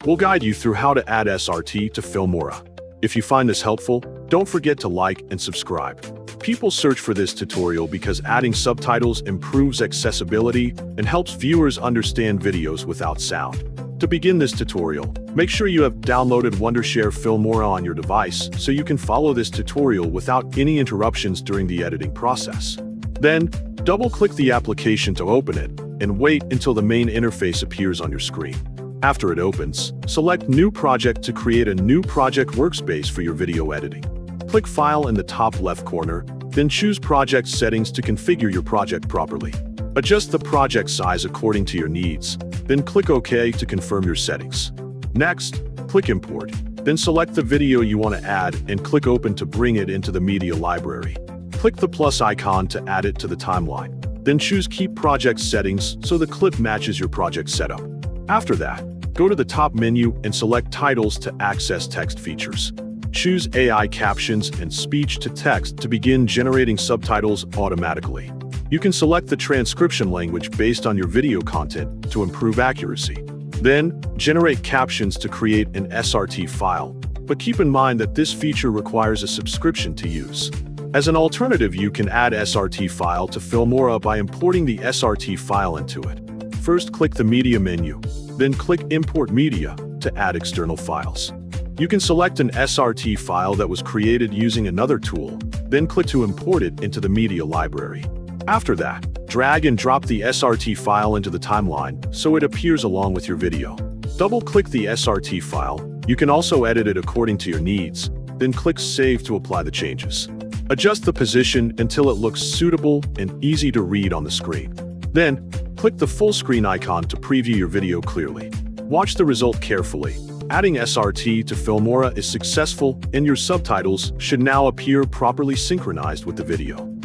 we'll guide you through how to add SRT to Filmora. If you find this helpful, don't forget to like and subscribe. People search for this tutorial because adding subtitles improves accessibility and helps viewers understand videos without sound. To begin this tutorial, make sure you have downloaded Wondershare Filmora on your device so you can follow this tutorial without any interruptions during the editing process. Then, double-click the application to open it, and wait until the main interface appears on your screen. After it opens, select New Project to create a new project workspace for your video editing. Click File in the top left corner, then choose Project Settings to configure your project properly. Adjust the project size according to your needs, then click OK to confirm your settings. Next, click Import, then select the video you want to add and click Open to bring it into the media library. Click the plus icon to add it to the timeline, then choose Keep Project Settings so the clip matches your project setup. After that, go to the top menu and select Titles to access text features. Choose AI Captions and Speech to Text to begin generating subtitles automatically. You can select the transcription language based on your video content to improve accuracy. Then, generate captions to create an SRT file, but keep in mind that this feature requires a subscription to use. As an alternative, you can add SRT file to Filmora by importing the SRT file into it. First, click the Media menu, then click Import Media to add external files. You can select an SRT file that was created using another tool, then click to import it into the media library. After that, drag and drop the SRT file into the timeline so it appears along with your video. Double-click the SRT file. You can also edit it according to your needs, then click Save to apply the changes. Adjust the position until it looks suitable and easy to read on the screen. Then, click the full screen icon to preview your video clearly. Watch the result carefully. Adding SRT to Filmora is successful, and your subtitles should now appear properly synchronized with the video.